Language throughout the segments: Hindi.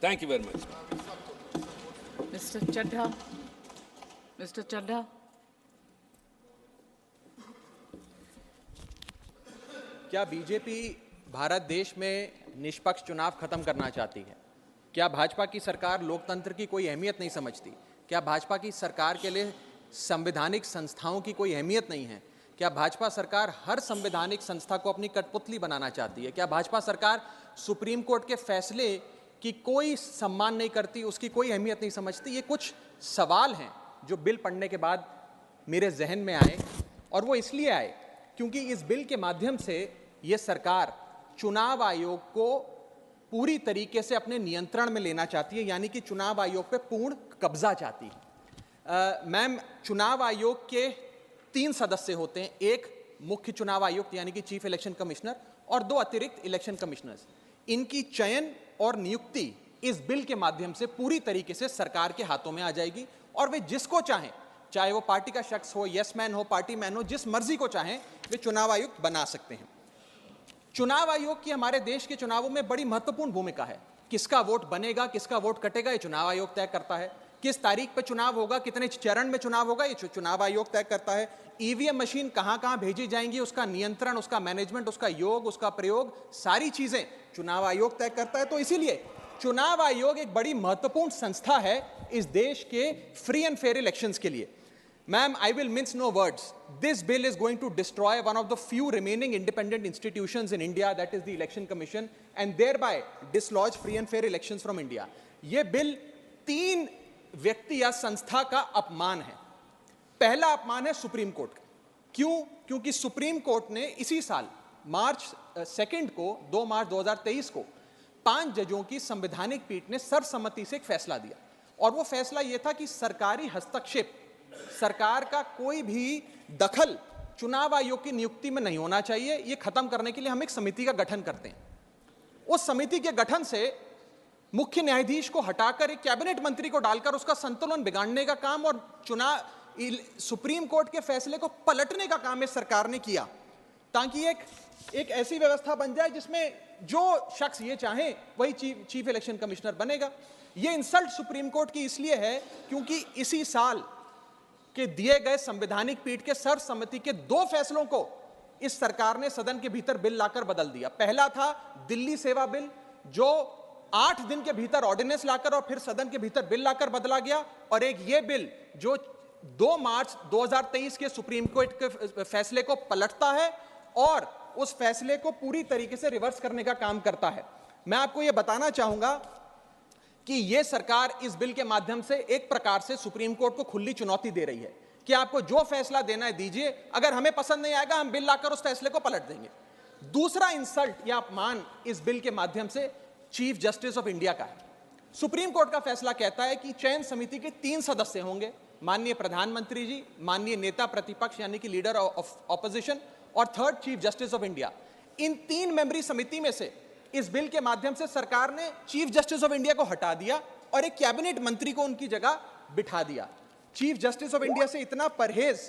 Thank you very much. Mr. Chadha. Mr. Chadha. क्या बीजेपी भारत देश में निष्पक्ष चुनाव खत्म करना चाहती है? क्या भाजपा की सरकार लोकतंत्र की कोई अहमियत नहीं समझती? क्या भाजपा की सरकार के लिए संवैधानिक संस्थाओं की कोई अहमियत नहीं है? क्या भाजपा सरकार हर संवैधानिक संस्था को अपनी कठपुतली बनाना चाहती है? क्या भाजपा सरकार सुप्रीम कोर्ट के फैसले की कोई सम्मान नहीं करती, उसकी कोई अहमियत नहीं समझती? ये कुछ सवाल हैं जो बिल पढ़ने के बाद मेरे जहन में आए, और वो इसलिए आए क्योंकि इस बिल के माध्यम से ये सरकार चुनाव आयोग को पूरी तरीके से अपने नियंत्रण में लेना चाहती है, यानी कि चुनाव आयोग पे पूर्ण कब्जा चाहती है। मैम, चुनाव आयोग के 3 सदस्य होते हैं, एक मुख्य चुनाव आयुक्त यानी कि चीफ इलेक्शन कमिश्नर और 2 अतिरिक्त इलेक्शन कमिश्नर्स। इनकी चयन और नियुक्ति इस बिल के माध्यम से पूरी तरीके से सरकार के हाथों में आ जाएगी, और वे जिसको चाहें, चाहे वो पार्टी का शख्स हो, यस मैन हो, पार्टी मैन हो, जिस मर्जी को चाहें वे चुनाव आयुक्त बना सकते हैं। चुनाव आयोग की हमारे देश के चुनावों में बड़ी महत्वपूर्ण भूमिका है। किसका वोट बनेगा, किसका वोट कटेगा, ये चुनाव आयोग तय करता है। किस तारीख पर चुनाव होगा, कितने चरण में चुनाव होगा, ये चुनाव आयोग तय करता है। ईवीएम मशीन कहां कहां भेजी जाएंगी, उसका नियंत्रण, उसका मैनेजमेंट, उसका योग, उसका प्रयोग, सारी चीजें चुनाव आयोग तय करता है। तो इसीलिए चुनाव आयोग एक बड़ी महत्वपूर्ण संस्था है इस देश के फ्री एंड फेयर इलेक्शंस के लिए। Ma'am, I will mince no words. This bill is going to destroy one of the few remaining independent institutions in India, that is the Election Commission, and thereby dislodge free and fair elections from India. ये बिल 3 व्यक्ति या संस्था का अपमान है। पहला अपमान है सुप्रीम कोर्ट का। क्यों? क्योंकि सुप्रीम कोर्ट ने इसी साल मार्च 2 को 2 मार्च 2023 को 5 जजों की संवैधानिक पीठ ने सर्वसम्मति से एक फैसला दिया, और वो फैसला ये था कि सरकारी हस्तक्षेप, सरकार का कोई भी दखल चुनाव आयोग की नियुक्ति में नहीं होना चाहिए। ये खत्म करने के लिए हम एक समिति का गठन करते हैं। उस समिति के गठन से मुख्य न्यायाधीश को हटाकर एक कैबिनेट मंत्री को डालकर उसका संतुलन बिगाड़ने का काम और सुप्रीम कोर्ट के फैसले को पलटने का काम इस सरकार ने किया, ताकि एक ऐसी व्यवस्था बन जाए जिसमें जो शख्स ये चाहे वही चीफ इलेक्शन कमिश्नर बनेगा। ये इंसल्ट सुप्रीम कोर्ट की इसलिए है क्योंकि इसी साल के दिए गए संवैधानिक पीठ के सर्वसम्मति के 2 फैसलों को इस सरकार ने सदन के भीतर बिल लाकर बदल दिया। पहला था दिल्ली सेवा बिल, जो 8 दिन के भीतर ऑर्डिनेंस लाकर और फिर सदन के भीतर बिल लाकर बदला गया, और एक ये बिल जो 2 मार्च 2023 के सुप्रीम कोर्ट के फैसले को पलटता है और उस फैसले को पूरी तरीके से रिवर्स करने का काम करता है। मैं आपको यह बताना चाहूंगा कि यह सरकार इस बिल के माध्यम से एक प्रकार से सुप्रीम कोर्ट को खुली चुनौती दे रही है कि आपको जो फैसला देना है दीजिए, अगर हमें पसंद नहीं आएगा हम बिल लाकर उस फैसले को पलट देंगे। दूसरा इंसल्ट या अपमान इस बिल के माध्यम से चीफ जस्टिस ऑफ इंडिया का है। सुप्रीम कोर्ट का फैसला कहता है कि चयन समिति के 3 सदस्य होंगे, माननीय प्रधानमंत्री जी, माननीय नेता प्रतिपक्ष यानी कि लीडर ऑफ ऑपोजिशन, और 3rd chief justice of India. इन 3 मेंबरी समिति में से इस बिल के माध्यम से सरकार ने चीफ जस्टिस ऑफ इंडिया को हटा दिया और एक कैबिनेट मंत्री को उनकी जगह बिठा दिया। चीफ जस्टिस ऑफ इंडिया से इतना परहेज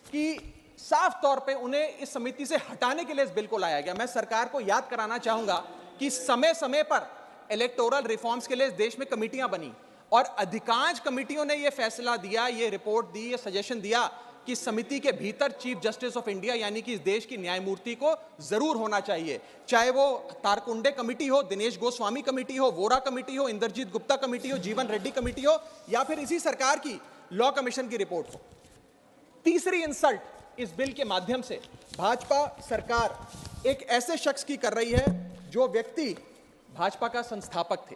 कि साफ तौर पे उन्हें इस समिति से हटाने के लिए इस बिल को लाया गया। मैं सरकार को याद कराना चाहूंगा कि समय समय पर इलेक्टोरल रिफॉर्म्स के लिए इस देश में कमेटियां बनी, और अधिकांश कमेटियों ने यह फैसला दिया, ये रिपोर्ट दी, ये सजेशन दिया कि समिति के भीतर चीफ जस्टिस ऑफ इंडिया यानी कि इस देश की न्यायमूर्ति को जरूर होना चाहिए, चाहे वो तारकुंडे कमेटी हो, दिनेश गोस्वामी कमेटी हो, वोरा कमेटी हो, इंद्रजीत गुप्ता कमेटी हो, जीवन रेड्डी कमेटी हो, या फिर इसी सरकार की लॉ कमीशन की रिपोर्ट हो। तीसरी इंसल्ट इस बिल के माध्यम से भाजपा सरकार एक ऐसे शख्स की कर रही है जो व्यक्ति भाजपा का संस्थापक थे,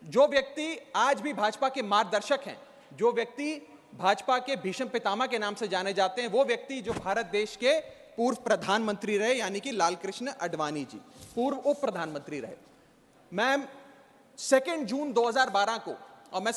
जो व्यक्ति आज भी भाजपा के मार्गदर्शक हैं, जो व्यक्ति भाजपा के भीष्म पितामह के नाम से जाने जाते हैं, वो व्यक्ति जो भारत देश के पूर्व प्रधानमंत्री रहे यानी कि लालकृष्ण आडवाणी जी, पूर्व उप प्रधानमंत्री रहे। मैम, 2 जून 2012 को, और मैं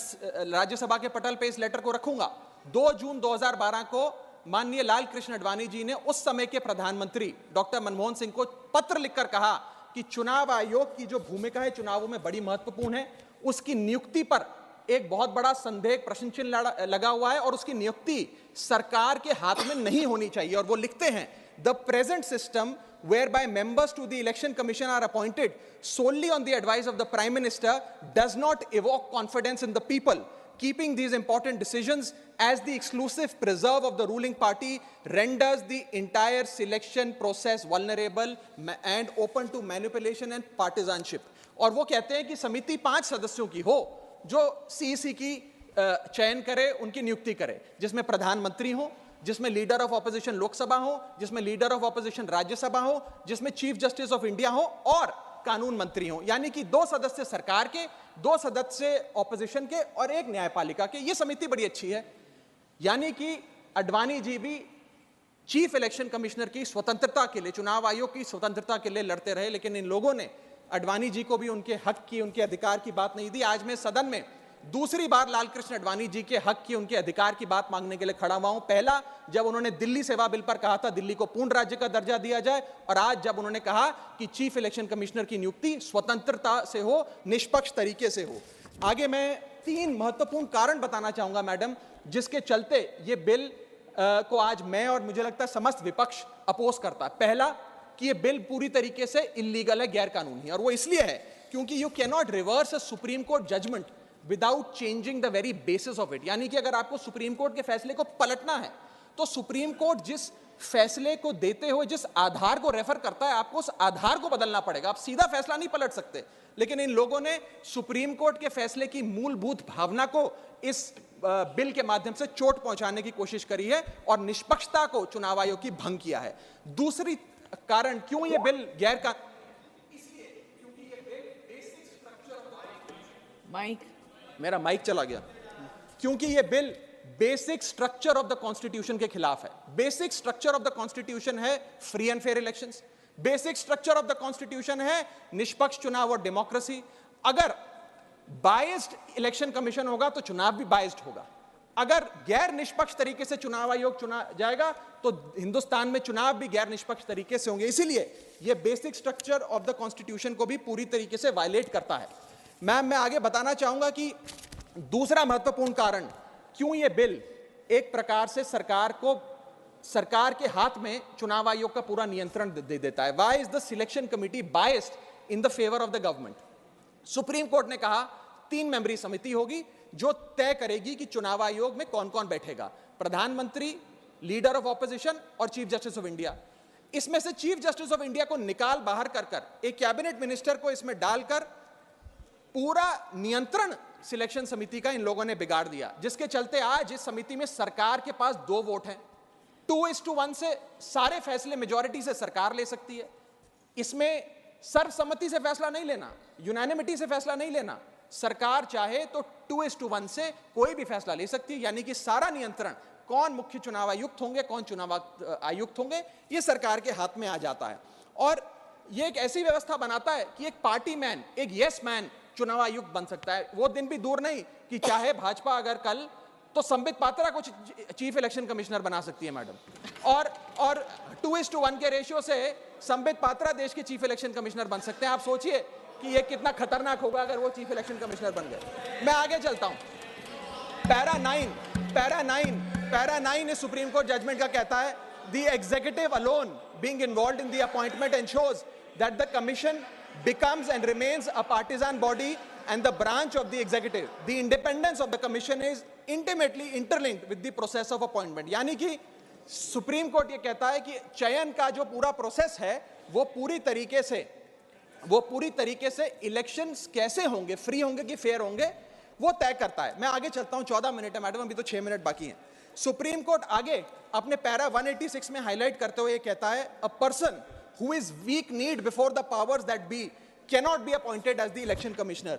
राज्यसभा के पटल पे इस लेटर को रखूंगा, 2 जून 2012 को माननीय लालकृष्ण आडवाणी जी ने उस समय के प्रधानमंत्री डॉक्टर मनमोहन सिंह को पत्र लिखकर कहा कि चुनाव आयोग की जो भूमिका है चुनावों में बड़ी महत्वपूर्ण है, उसकी नियुक्ति पर एक बहुत बड़ा संदेह, प्रश्न चिन्ह लगा हुआ है, और उसकी नियुक्ति सरकार के हाथ में नहीं होनी चाहिए। और वो लिखते हैं the present system whereby members to the election commission are appointed solely on the advice of the prime minister does not evoke confidence in the people. Keeping these important decisions as the exclusive preserve of the ruling party renders the entire selection process vulnerable and open to manipulation and partisanship. और वो कहते हैं कि समिति 5 सदस्यों की हो जो सीईसी की चयन करे, उनकी नियुक्ति करे, जिसमें प्रधानमंत्री हो, जिसमें लीडर ऑफ ऑपोजिशन लोकसभा हो, जिसमें लीडर ऑफ ऑपोजिशन राज्यसभा हो, जिसमें चीफ जस्टिस ऑफ इंडिया हो और कानून मंत्री हो, यानी कि 2 सदस्य सरकार के, 2 सदस्य ऑपोजिशन के और 1 न्यायपालिका के। ये समिति बड़ी अच्छी है। यानी कि अडवाणी जी भी चीफ इलेक्शन कमिश्नर की स्वतंत्रता के लिए, चुनाव आयोग की स्वतंत्रता के लिए लड़ते रहे, लेकिन इन लोगों ने अडवाणी जी को भी उनके हक की, उनके अधिकार की बात नहीं दी। आज मैं सदन में दूसरी बार लालकृष्ण अडवाणी जी के हक की, उनके अधिकार की बात मांगने के लिए खड़ा हुआ हूं। पहला जब उन्होंने दिल्ली सेवा बिल पर कहा था दिल्ली को पूर्ण राज्य का दर्जा दिया जाए, और आज जब उन्होंने कहा कि चीफ इलेक्शन कमिश्नर की नियुक्ति स्वतंत्रता से हो, निष्पक्ष तरीके से हो। आगे मैं 3 महत्वपूर्ण कारण बताना चाहूंगा मैडम, जिसके चलते ये बिल को आज मैं और मुझे लगता है समस्त विपक्ष अपोज करता है। पहला कि ये बिल पूरी तरीके से इलीगल है, गैर कानूनी है, और वो इसलिए है क्योंकि you can not reverse a supreme court judgment without changing the very basis of it. यानी कि अगर आपको सुप्रीम कोर्ट के फैसले को पलटना है तो सुप्रीम कोर्ट जिस फैसले को देते हुए जिस आधार को रेफर करता है, आपको उस आधार को बदलना पड़ेगा। आप सीधा फैसला नहीं पलट सकते। लेकिन इन लोगों ने सुप्रीम कोर्ट के फैसले की मूलभूत भावना को इस बिल के माध्यम से चोट पहुंचाने की कोशिश करी है और निष्पक्षता को चुनाव आयोग की भंग किया है। दूसरी कारण क्यों ये बिल गैर का, इसलिए क्योंकि ये बिल बेसिक स्ट्रक्चर, मेरा माइक चला गया, क्योंकि ये bill basic structure of the constitution के खिलाफ है। Basic structure of the constitution है free and fair elections, basic structure of the constitution है निष्पक्ष चुनाव और डेमोक्रेसी। अगर बायस्ड इलेक्शन कमीशन होगा तो चुनाव भी बायस्ड होगा। अगर गैर निष्पक्ष तरीके से चुनाव आयोग चुना जाएगा तो हिंदुस्तान में चुनाव भी गैर निष्पक्ष तरीके से होंगे। इसीलिए यह basic structure of the constitution को भी पूरी तरीके से वायलेट करता है। मैं आगे बताना चाहूंगा कि दूसरा महत्वपूर्ण कारण क्यों यह बिल एक प्रकार से सरकार के हाथ में चुनाव आयोग का पूरा नियंत्रण दे देता है। Why is the selection committee biased in the favour of the government? Supreme court ने कहा 3 मेंबरी समिति होगी जो तय करेगी कि चुनाव आयोग में कौन कौन बैठेगा, प्रधानमंत्री, लीडर ऑफ ऑपोजिशन और चीफ जस्टिस ऑफ इंडिया। इसमें से चीफ जस्टिस ऑफ इंडिया को निकाल बाहर कर एक कैबिनेट मिनिस्टर को इसमें डालकर पूरा नियंत्रण सिलेक्शन समिति का इन लोगों ने बिगाड़ दिया, जिसके चलते आज इस समिति में सरकार के पास 2 वोट हैं। 2:1 से सारे फैसले मेजॉरिटी से सरकार ले सकती है। इसमें सर्वसम्मति से फैसला नहीं लेना, यूनानिमिटी से फैसला नहीं लेना। सरकार चाहे तो 2:1 से कोई भी फैसला ले सकती है। यानी कि सारा नियंत्रण कौन मुख्य चुनाव आयुक्त होंगे, कौन चुनाव आयुक्त होंगे, ये सरकार के हाथ में आ जाता है। और ये एक ऐसी व्यवस्था बनाता है कि एक पार्टी मैन, एक यस मैन चुनाव आयुक्त बन सकता है। वो दिन भी दूर नहीं कि चाहे भाजपा अगर कल तो संबित पात्रा को चीफ इलेक्शन कमिश्नर बना सकती है मैडम, और 2:1 के रेशियो से संबित पात्रा देश के चीफ इलेक्शन कमिश्नर बन सकते हैं। आप सोचिए कि ये कितना खतरनाक होगा अगर वो चीफ इलेक्शन कमिश्नर बन गए। मैं आगे चलता हूं। पैरा 9 इस सुप्रीम कोर्ट जजमेंट का कहता है, the executive alone being involved in the appointment ensures that the commission becomes and remains a partisan body and the branch of the executive. The independence of the commission is intimately interlinked with the process of appointment. यानी कि सुप्रीम कोर्ट ये कहता है कि चयन का जो पूरा प्रोसेस है वो पूरी तरीके से इलेक्शंस कैसे होंगे, फ्री होंगे कि फेयर होंगे, वो तय करता है। मैं आगे चलता हूं, 14 मिनट है मैडम, अभी तो 6 मिनट बाकी हैं। सुप्रीम कोर्ट आगे अपने पैरा 186 में हाईलाइट करते हुए कहता है, a person who is weak kneed before the powers that be cannot be appointed as the election commissioner.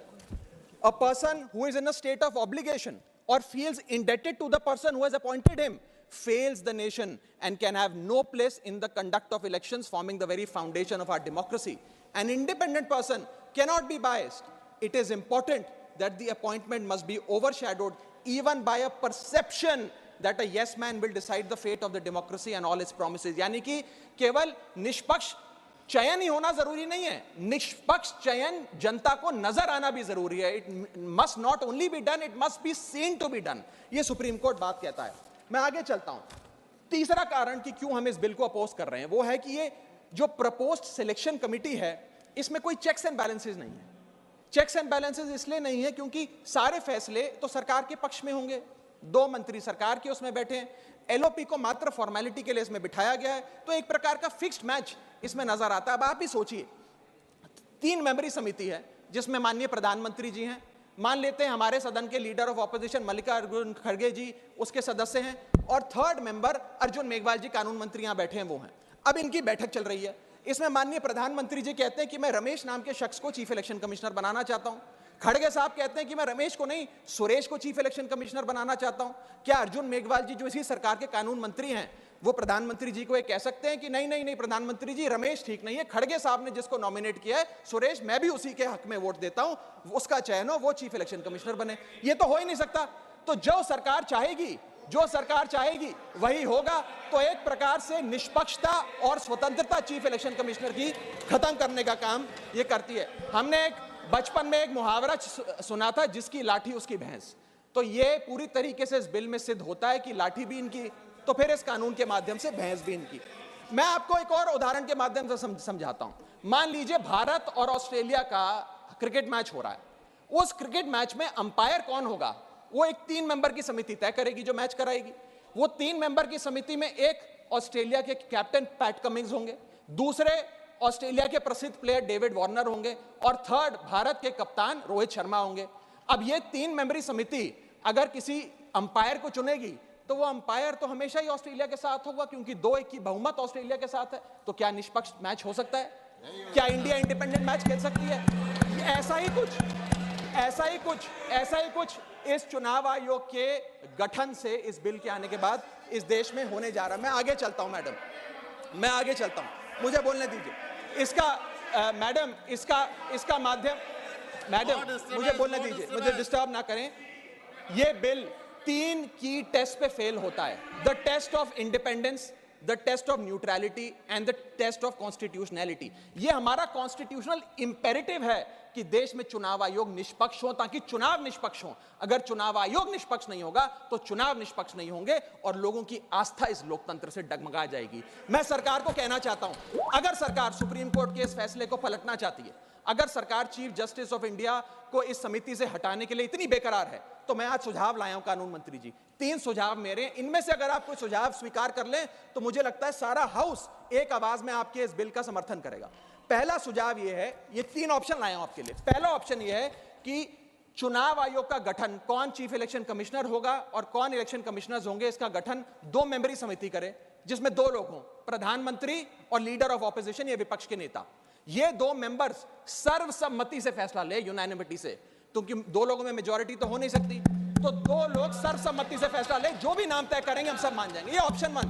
A person who is in a state of obligation or feels indebted to the person who has appointed him fails the nation and can have no place in the conduct of elections, forming the very foundation of our democracy. An independent person cannot be biased. It is important that the appointment must be overshadowed even by a perception that a yes man will decide the fate of the democracy and all its promises. यानी कि केवल निष्पक्ष चयन ही होना जरूरी नहीं है, निष्पक्ष चयन जनता को नजर आना भी जरूरी है। It must not only be done, it must be seen to be done. ये सुप्रीम कोर्ट बात कहता है। मैं आगे चलता हूं। तीसरा कारण कि क्यों हम इस बिल को अपोज कर रहे हैं वो है कि ये जो प्रपोज्ड सिलेक्शन कमिटी है इसमें कोई चेक्स एंड बैलेंसेस नहीं है। चेक्स एंड बैलेंसेस इसलिए नहीं है क्योंकि सारे फैसले तो सरकार के पक्ष में होंगे, 2 मंत्री सरकार के उसमें बैठे हैं, एलओपी को मात्र फॉर्मेलिटी के लिए इसमें बिठाया गया है, तो एक प्रकार का फिक्स्ड मैच इसमें नजर आता है। अब आप ही सोचिए, 3 मेंबरी समिति है जिसमें माननीय प्रधानमंत्री जी हैं, मान लेते हैं हमारे सदन के लीडर ऑफ ऑपोजिशन मल्लिकार्जुन खड़गे जी उसके सदस्य हैं, और 3rd मेंबर अर्जुन मेघवाल जी कानून मंत्री यहां बैठे हैं वो हैं। अब इनकी बैठक चल रही है, इसमें माननीय प्रधानमंत्री जी कहते हैं कि मैं रमेश नाम के शख्स को चीफ इलेक्शन कमिश्नर बनाना चाहता हूं। खड़गे साहब कहते हैं कि मैं रमेश को नहीं सुरेश को चीफ इलेक्शन कमिश्नर बनाना चाहता हूं। क्या अर्जुन मेघवाल जी जो इसी सरकार के कानून मंत्री हैं वो प्रधानमंत्री जी को ये कह सकते हैं कि नहीं नहीं नहीं प्रधानमंत्री जी रमेश ठीक नहीं है, खड़गे साहब ने जिसको नॉमिनेट किया है सुरेश, मैं भी उसी के हक में वोट देता हूं, उसका चयन हो, वो चीफ इलेक्शन कमिश्नर बने? ये तो हो ही नहीं सकता। तो जो सरकार चाहेगी वही होगा। तो एक प्रकार से निष्पक्षता और स्वतंत्रता चीफ इलेक्शन कमिश्नर की खत्म करने का काम ये करती है। हमने बचपन में एक मुहावरा सुना था, जिसकी लाठी उसकी भैंस। तो ये पूरी तरीके से इस बिल में सिद्ध होता है कि लाठी भी इनकी, तो फिर इस कानून के माध्यम से भैंस भी इनकी। मैं आपको एक और उदाहरण के माध्यम से समझाता हूं। मान लीजिए भारत और ऑस्ट्रेलिया का क्रिकेट मैच हो रहा है, उस क्रिकेट मैच में अंपायर कौन होगा वो एक 3 मेंबर की समिति तय करेगी जो मैच कराएगी। वो 3 मेंबर की समिति में एक ऑस्ट्रेलिया के कैप्टन पैट कमिंग्स होंगे, दूसरे ऑस्ट्रेलिया के प्रसिद्ध प्लेयर डेविड वार्नर होंगे, और 3rd भारत के कप्तान रोहित शर्मा होंगे। अब ये 3 मेंबरी समिति अगर किसी अंपायर को चुनेगी तो वो अंपायर तो हमेशा ही ऑस्ट्रेलिया के साथ होगा, क्योंकि 2-1 की बहुमत ऑस्ट्रेलिया के साथ है। तो क्या निष्पक्ष मैच हो सकता है? क्या इंडिया इंडिपेंडेंट मैच खेल सकती है? ऐसा ही कुछ इस चुनाव आयोग के गठन से, इस बिल के आने के बाद इस देश में होने जा रहा है। मैं आगे चलता हूं मैडम, मुझे बोलने दीजिए। इसका माध्यम, मैडम मुझे बोलने दीजिए, मुझे डिस्टर्ब ना करें। ये बिल 3 की टेस्ट पे फेल होता है, the test of independence, the test of neutrality and the test of constitutionality. ये हमारा कॉन्स्टिट्यूशनल इंपेरेटिव है कि देश में चुनाव आयोग निष्पक्ष हो, ताकि चुनाव निष्पक्ष हो। अगर चुनाव आयोग निष्पक्ष नहीं होगा तो चुनाव निष्पक्ष नहीं होंगे और लोगों की आस्था इस लोकतंत्र से डगमगा जाएगी। मैं सरकार को कहना चाहता हूं, अगर सरकार सुप्रीम कोर्ट के इस फैसले को पलटना चाहती है, अगर सरकार चीफ जस्टिस ऑफ इंडिया को इस समिति से हटाने के लिए इतनी बेकरार है, तो मैं आज सुझाव लाया हूं कानून मंत्री जी। 3 सुझाव मेरे, इनमें से अगर आप कोई सुझाव स्वीकार कर लें तो मुझे लगता है सारा हाउस एक आवाज में आपके इस बिल का समर्थन करेगा। पहला सुझाव यह है, ये 3 ऑप्शन लाया हूं आपके लिए। पहला ऑप्शन यह है कि चुनाव आयोग का गठन, कौन चीफ इलेक्शन कमिश्नर होगा और कौन इलेक्शन कमिश्नर्स होंगे, इसका गठन 2 मेंबरी समिति करे, जिसमें 2 लोग हों, प्रधानमंत्री और लीडर ऑफ ऑपोजिशन, ये विपक्ष के नेता। ये 2 मेंबर्स सर्वसम्मति से फैसला ले, यूनानिमिटी से, क्योंकि 2 लोगों में मेजॉरिटी तो हो नहीं सकती, तो 2 लोग सर्वसम्मति से फैसला ले, जो भी नाम तय करेंगे हम सब मान जाएंगे। ये ऑप्शन 1।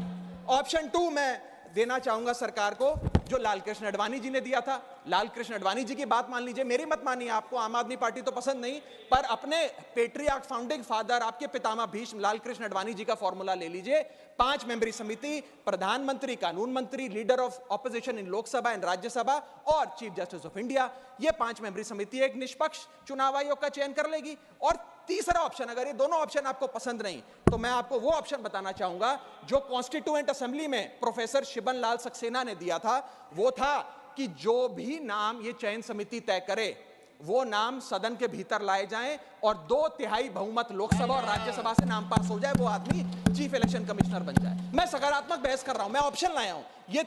ऑप्शन 2 मैं देना चाहूंगा सरकार को, जो लालकृष्ण अडवाणी जी ने दिया था। लालकृष्ण अडवाणी जी की बात मान लीजिए, मेरी मत मानिए, आपको आम आदमी पार्टी तो पसंद नहीं, पर अपने पेट्रियार्क, फाउंडिंग फादर, आपके पितामह भीष्म लालकृष्ण अडवाणी जी का फॉर्मूला ले लीजिए। 5 मेंबरी समिति, प्रधानमंत्री, कानून मंत्री, leader of opposition in Lok Sabha and Rajya Sabha और चीफ जस्टिस ऑफ इंडिया। ये 5 मेंबरी समिति एक निष्पक्ष चुनाव आयोग का चयन कर लेगी। और तीसरा ऑप्शन, अगर ये दोनों ऑप्शन आपको पसंद नहीं, तो मैं आपको वो ऑप्शन बताना चाहूंगा जो कॉन्स्टिट्यूएंट असेंबली में प्रोफेसर शिबन लाल सक्सेना ने दिया था। वो था कि जो भी नाम ये चयन समिति तय करे वो नाम सदन के भीतर लाए जाएं और 2/3 बहुमत लोकसभा और राज्यसभा से नाम पास हो जाए, वो आदमी चीफ इलेक्शन कमिश्नर बन जाए। मैं सकारात्मक बहस कर रहा हूं, मैं ऑप्शन लाया हूं। ये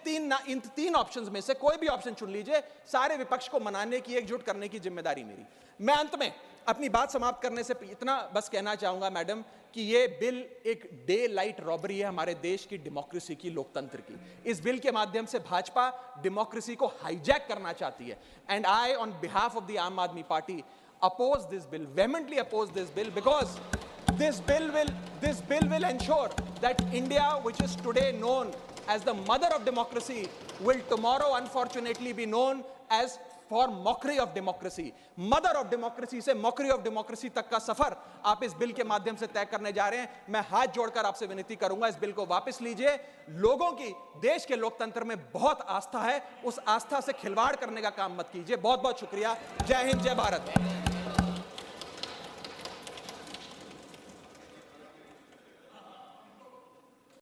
इन 3 ऑप्शंस में से कोई भी ऑप्शन चुन लीजिए, सारे विपक्ष को मनाने की, एकजुट करने की जिम्मेदारी मेरी। मैं अंत में अपनी बात समाप्त करने से इतना बस कहना चाहूंगा मैडम कि ये बिल एक डे लाइट रॉबरी है हमारे देश की डेमोक्रेसी की, लोकतंत्र की। इस बिल के माध्यम से भाजपा डेमोक्रेसी को हाईजैक करना चाहती है। And I on behalf of the आम आदमी party oppose this bill, vehemently oppose this bill, because this bill will ensure that India, which is today known as the mother of democracy, will tomorrow unfortunately be known as for mockery of democracy. Mother of democracy से mockery of democracy तक का सफर आप इस बिल के माध्यम से तय करने जा रहे हैं। मैं हाथ जोड़कर आपसे विनती करूंगा, इस बिल को वापस लीजिए। लोगों की देश के लोकतंत्र में बहुत आस्था है, उस आस्था से खिलवाड़ करने का काम मत कीजिए। बहुत बहुत शुक्रिया। जय हिंद, जय भारत।